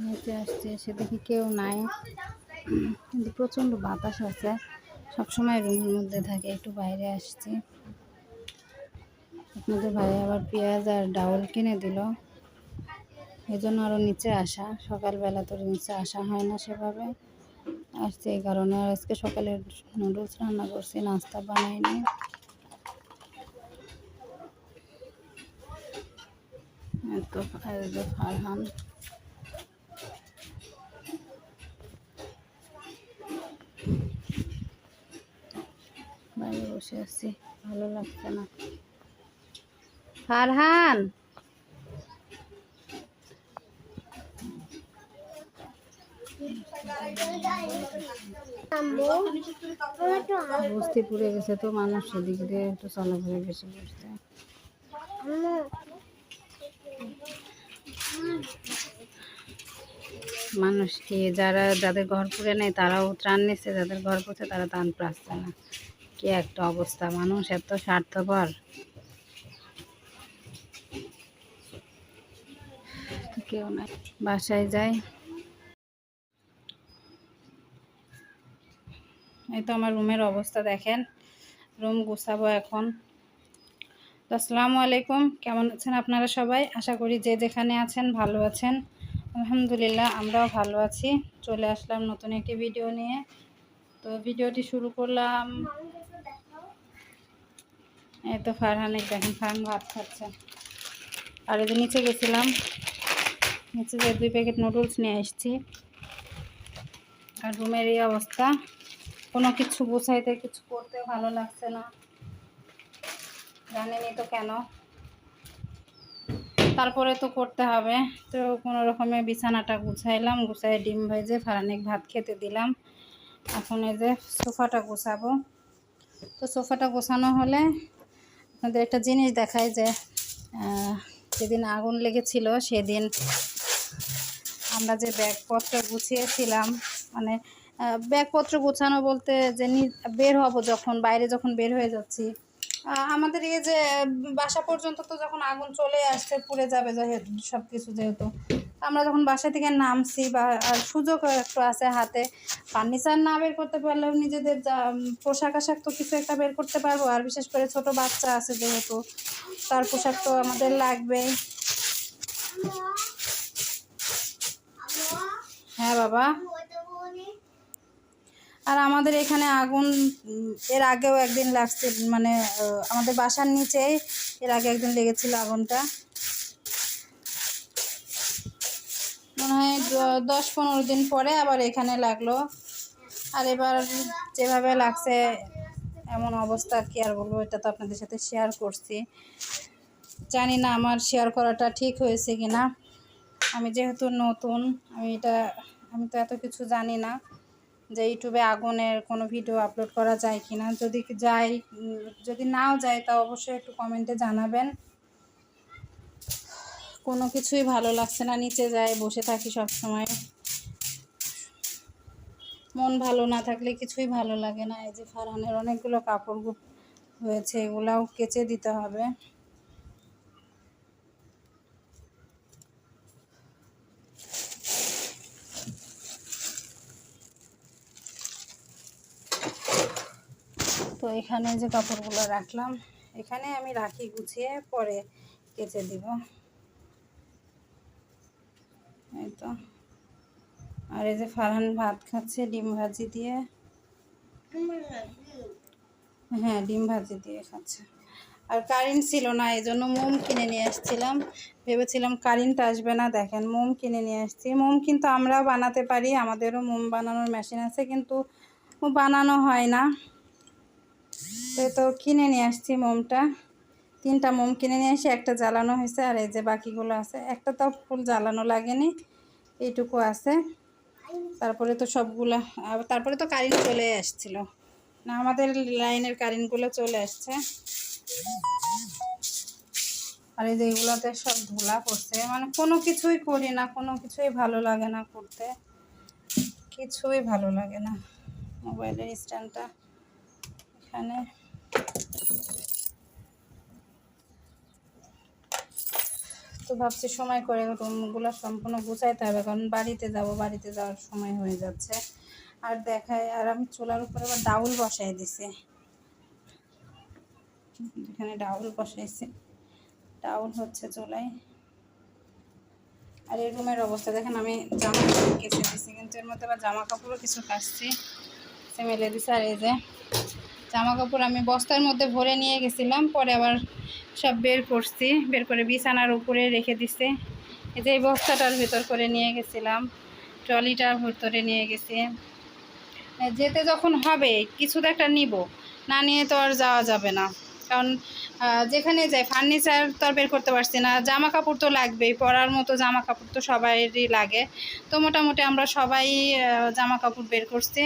নিচে আসছে, এসে দেখি কেউ নাই, কিন্তু প্রচণ্ড বাতাস আছে। সবসময় রুমের মধ্যে থাকে, একটু বাইরে আসছি। আপনাদের ভাই আবার পেঁয়াজ আর ডাউল কিনে দিল, এই জন্য আরও নিচে আসা। সকালবেলা তো নিচে আসা হয় না সেভাবে, আসছে এই কারণে। আর আজকে সকালে নুডলস রান্না করছি, নাস্তা বানাইনি। তো ফারহান বাইরে বসে আছি, ভালো লাগছে না। ফারহান বস্তি পুড়ে গেছে তো, মানুষ সেদিক দিয়ে একটু চলাফেরা বেশি করছে। মানুষ কি যাদের ঘর পুড়ে নেই তারাও ত্রাণ নিচ্ছে, যাদের ঘর পড়ছে তারা ত্রাণ পাচ্ছে না। কি একটা অবস্থা, মানুষ এত স্বার্থপর। কেউ নাই, বাসায় যাই। এই তো আমার রুমের অবস্থা দেখেন, রুম গুছাবো এখন। আসসালামু আলাইকুম, কেমন আছেন আপনারা সবাই? আশা করি যে যেখানে আছেন ভালো আছেন। আলহামদুলিল্লাহ, আমরাও ভালো আছি। চলে আসলাম নতুন একটি ভিডিও নিয়ে। তো ভিডিওটি শুরু করলাম। এই তো ফারহানে দেখেন, ফারহান ভাত খাচ্ছে। আর এই যে নিচে গেছিলাম, নিচে যে 2 প্যাকেট নুডলস নিয়ে এসেছি। আর রুমের এই অবস্থা, কোনো কিছু গুছাইতে কিছু করতে ভালো লাগছে না, জানেনই তো কেন। তারপরে তো করতে হবে, তো কোনো রকমে বিছানাটা গুছাইলাম, গুছাই ডিম ভেজে ফারহানিক ভাত খেতে দিলাম। এখন এই যে সোফাটা গোছাবো। তো সোফাটা গোছানো হলে আপনাদের একটা জিনিস দেখায় যে যেদিন আগুন লেগেছিল সেদিন আমরা যে ব্যাগপত্র গুছিয়েছিলাম, মানে ব্যাগপত্র গোছানো বলতে যে বের হব, যখন বাইরে যখন বের হয়ে যাচ্ছি, আমাদের এই যে বাসা পর্যন্ত তো যখন আগুন চলে আসছে, পুড়ে যাবে সব কিছু, যেহেতু আমরা যখন বাসা থেকে নামছি বা আর সুযোগ একটু আছে হাতে, ফার্নিচার না বের করতে পারলেও নিজেদের পোশাক আশাক তো কিছু একটা বের করতে পারবো। আর বিশেষ করে ছোট বাচ্চা আছে যেহেতু, তার পোশাক তো আমাদের লাগবেই। হ্যাঁ বাবা। আর আমাদের এখানে আগুন এর আগেও একদিন লাগছে, মানে আমাদের বাসার নিচেই এর আগে একদিন লেগেছিল আগুনটা। মনে হয় 10-15 দিন পরে আবার এখানে লাগলো। আর এবার যেভাবে লাগছে, এমন অবস্থা কি আর বলবো, এটা তো আপনাদের সাথে শেয়ার করছি। জানি না আমার শেয়ার করাটা ঠিক হয়েছে কি না। আমি যেহেতু নতুন, আমি তো এত কিছু জানি না যে ইউটিউবে আগুনের কোনো ভিডিও আপলোড করা যায় কি না। যদি নাও যায় তা অবশ্যই একটু কমেন্টে জানাবেন। কোনো কিছুই ভালো লাগছে না, নিচে যাই বসে থাকি সব সময়। মন ভালো না থাকলে কিছুই ভালো লাগে না। এই যে ফারহানের অনেকগুলো কাপড় হয়েছে, এগুলাও কেচে দিতে হবে। তো এখানে যে কাপড়গুলো রাখলাম, এখানে আমি রাখি গুছিয়ে, পরে কেচে দিব। এই তো। আর এই যে ফারহান ভাত খাচ্ছে ডিম ভাজি দিয়ে। হ্যাঁ, ডিম ভাজি দিয়ে খাচ্ছে। আর কারেন্ট ছিল না, এই জন্য মোম কিনে নিয়ে আসছিলাম। ভেবেছিলাম কারেন্ট আসবে না, দেখেন মোম কিনে নিয়ে আসছি। মোম কিন্তু আমরাও বানাতে পারি, আমাদেরও মোম বানানোর মেশিন আছে, কিন্তু বানানো হয় না। তো কিনে নিয়ে আসছি মোমটা। 3টা মোম কিনে নিয়ে এসে একটা জ্বালানো হয়েছে, আর এই যে বাকিগুলো আছে। একটা তো ফুল জ্বালানো লাগেনি, এইটুকু আছে। তারপরে তো তারপরে তো কারেন্ট চলে আসছিল না, আমাদের লাইনের কারেন্টগুলো চলে আসছে। আর এই যে এগুলোতে সব ধুলা পড়ছে, মানে কোনো কিছুই করি না, কোনো কিছুই ভালো লাগে না করতে, কিছুই ভালো লাগে না। মোবাইলের স্ট্যান্ডটা এখানে, তো ভাবছি সময় করে রুমগুলো সম্পূর্ণ গুছাইতে হবে, কারণ বাড়িতে যাওয়ার সময় হয়ে যাচ্ছে। আর দেখায়, আর আমি চুলার উপরে আবার ডাউল বসাই দিছি, এখানে ডাউল বসাইছি, ডাউল হচ্ছে চুলায়। আর এই রুমের অবস্থা দেখেন, আমি জামা কাপড় কেচে দিছি, কিন্তু এর মধ্যে আবার জামা কাপড়ও কিছু কাচছি, সে মেলে দিছি। আর এই যে জামা কাপড় আমি বস্তার মধ্যে ভরে নিয়ে গেছিলাম, পরে আবার সব বের করছি, বের করে বিছানার উপরে রেখে দিছে। এই যে এই বস্তাটার ভিতর করে নিয়ে গেছিলাম, ট্রলিটার ভিতরে নিয়ে গেছি। যেতে যখন হবে কিছু তো একটা নিব, না নিয়ে তো আর যাওয়া যাবে না, কারণ যেখানে যাই ফার্নিচার তো আর বের করতে পারছি না, জামা কাপড় তো লাগবেই, পরার মতো জামা কাপড় তো সবারই লাগে। তো মোটামুটি আমরা সবাই জামা কাপড় বের করছি,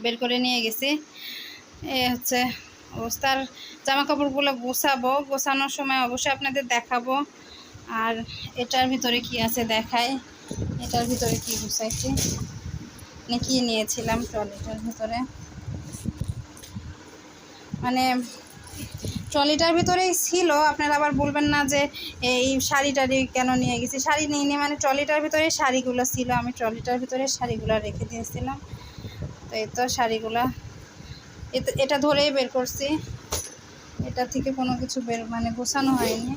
বের করে নিয়ে গেছি। এ হচ্ছে অবস্থার, জামা কাপড়গুলো গোছানোর সময় অবশ্যই আপনাদের দেখাবো। আর এটার ভিতরে কি আছে দেখাই, এটার ভিতরে কি গুছাইছি, মানে কি নিয়েছিলাম ট্রলিটার ভিতরে, মানে ট্রলিটার ভিতরেই ছিল। আপনারা আবার বলবেন না যে এই শাড়ি টাড়ি কেন নিয়ে গেছি, শাড়ি নিয়ে নিয়ে, মানে ট্রলিটার ভিতরে শাড়িগুলো ছিল, আমি ট্রলিটার ভিতরে শাড়িগুলো রেখে দিয়েছিলাম। তো এই তো শাড়িগুলা এটা ধরেই বের করছি, এটা থেকে কোনো কিছু মানে গোছানো হয়নি।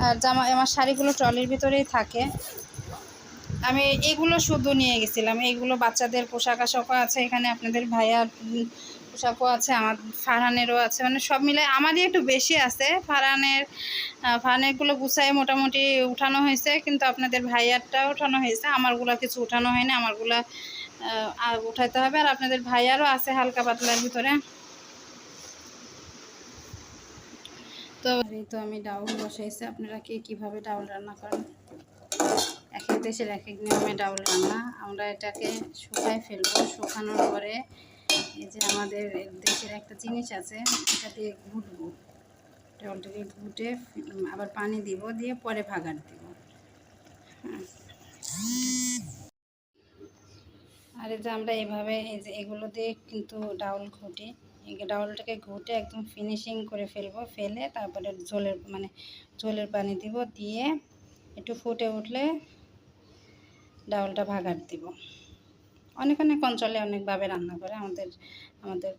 আর আমার শাড়িগুলো ট্রলির ভিতরেই থাকে। আমি এগুলো শুধু নিয়ে গেছিলাম, এইগুলো বাচ্চাদের পোশাক আশাকও আছে এখানে, আপনাদের ভাইয়ার পোশাকও আছে, আমার ফারহানেরও আছে, মানে সব মিলে আমারই একটু বেশি আছে। ফারহানেরগুলো গুছাই মোটামুটি উঠানো হয়েছে, কিন্তু আপনাদের ভাইয়ারটাও উঠানো হয়েছে, আমারগুলো কিছু উঠানো হয়নি, আমারগুলো উঠাইতে হবে। আর আপনাদের ভাইয়ারও আছে হালকা পাতলার ভিতরে। তো এই তো আমি ডাউল বসাইছি, আপনারা কীভাবে ডাউল রান্না করেন? এক এক দেশের এক এক নিয়মে ডাউল রান্না। আমরা এটাকে শুকাই ফেলবো, শুকানোর পরে এই যে আমাদের দেশের একটা জিনিস আছে, এটা দিয়ে ঘুটবো, ডাউলটাকে ঘুটে আবার পানি দিব, দিয়ে পরে ভাগার দিব। আর এই যে আমরা এইভাবে এই যে এগুলো দিয়ে কিন্তু ডাউল ঘুটি, ডাউলটাকে ঘুটে একদম ফিনিশিং করে ফেলবো, ফেলে তারপরে ঝোলের পানি দিব, দিয়ে একটু ফুটে উঠলে ডাউলটা ভাগার দিব। অনেক অঞ্চলে অনেকভাবে রান্না করে, আমাদের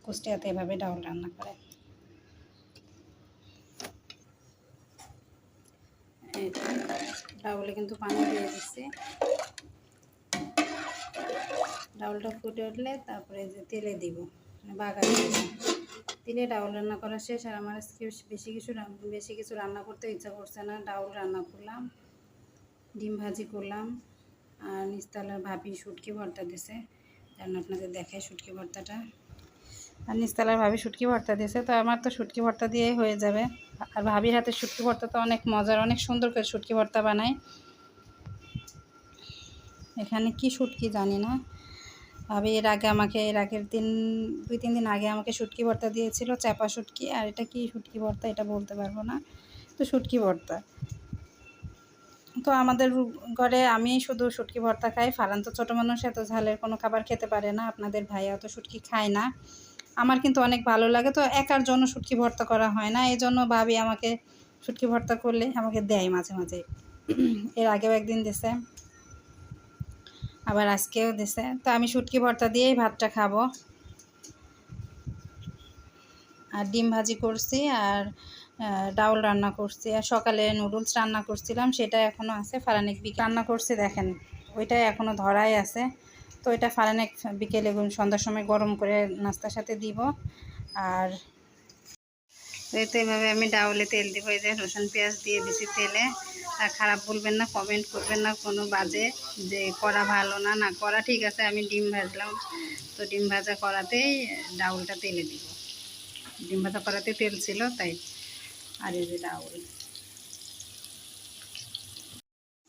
কুষ্টিয়াতে এভাবে ডাউল রান্না করে। ডাউলে কিন্তু পানি দিয়ে দিচ্ছি, ডাউলটা ফুটে উঠলে তারপরে যে তেলে দিব, বাগার দিব, তেলে ডাউল রান্না করা শেষ। আর আমার বেশি কিছু রান্না করতে ইচ্ছা করছে না, ডাউল রান্না করলাম, ডিম ভাজি করলাম, আর নিচতলার ভাবি শুটকি ভর্তা দিছে, যেন আপনাদের দেখায় শুটকি ভর্তাটা। আর নিচতলার ভাবি শুটকি ভর্তা দিয়েছে, তো আমার তো শুটকি ভর্তা দিয়েই হয়ে যাবে। আর ভাবির হাতে শুটকি ভর্তা তো অনেক মজার, অনেক সুন্দর করে শুটকি ভর্তা বানায়। এখানে কি শুটকি জানি না, ভাবি এর আগের 2-3 দিন আগে আমাকে শুটকি ভর্তা দিয়েছিল, চাপা শুটকি। আর এটা কি শুটকি ভর্তা এটা বলতে পারবো না, তো শুটকি ভর্তা। তো আমাদের ঘরে আমি শুধু শুটকি ভর্তা খাই, ফারহান তো ছোটো মানুষ, এত ঝালের কোনো খাবার খেতে পারে না, আপনাদের ভাইয়া তো শুটকি খায় না। আমার কিন্তু অনেক ভালো লাগে, তো একার জন্য শুটকি ভর্তা করা হয় না, এই জন্য ভাবি আমাকে শুটকি ভর্তা করলে আমাকে দেয় মাঝে মাঝে। এর আগেও একদিন দিছে, আবার আজকেও দিছে। তো আমি শুটকি ভর্তা দিয়েই ভাতটা খাবো। আর ডিম ভাজি করছি, আর ডাউল রান্না করছি, আর সকালে নুডলস রান্না করছিলাম, সেটা এখনও আছে। ফারানিক রান্না করছি দেখেন, ওইটাই এখনও ধরাই আছে। তো এটা ফারানিক বিকেলে সন্ধ্যার সময় গরম করে নাস্তার সাথে দিব। আর তো এইভাবে আমি ডাউলে তেল দিব, এই যে রসুন পেঁয়াজ দিয়ে দিছি তেলে। আর খারাপ বলবেন না, কমেন্ট করবেন না কোনো বাজে, যে করা ভালো না, না করা ঠিক আছে। আমি ডিম ভাজলাম, তো ডিম ভাজা করাতেই ডাউলটা তেলে দিব, ডিম ভাজা করাতে তেল ছিল তাই। আর এই যে ডাউল,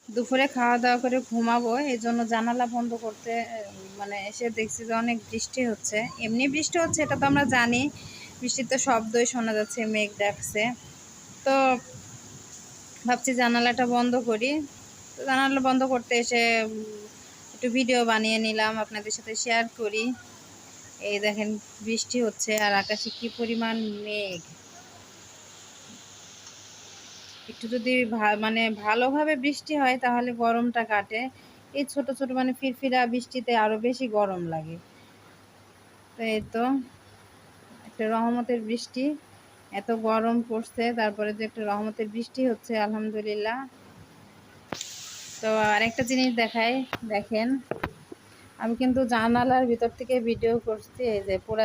দুপুরে খাওয়া দাওয়া করে ঘুমাবো, এই জন্য জানালা বন্ধ করতে মানে এসে দেখছি যে অনেক বৃষ্টি হচ্ছে। এমনি বৃষ্টি হচ্ছে এটা তো আমরা জানি, বৃষ্টির তো শব্দই শোনা যাচ্ছে, মেঘ ডাকছে। তো ভাবছি জানালাটা বন্ধ করি। তো জানালা বন্ধ করতে এসে একটু ভিডিও বানিয়ে নিলাম, আপনাদের সাথে শেয়ার করি। এই দেখেন বৃষ্টি হচ্ছে, আর আকাশে কি পরিমাণ মেঘ, একটু যদি মানে ভালোভাবে বৃষ্টি হয় তাহলে গরমটা কাটে। এই ছোট ছোট মানে ফিরফিরা বৃষ্টিতে আরো বেশি গরম লাগে। তো এই তো একটা রহমতের বৃষ্টি, এত গরম পড়ছে তারপরে যে একটা রহমতের বৃষ্টি হচ্ছে আলহামদুলিল্লাহ। তো আরেকটা জিনিস দেখাই, দেখেন আমি কিন্তু জানালার ভিতর থেকে ভিডিও করছি, এই যে পুরা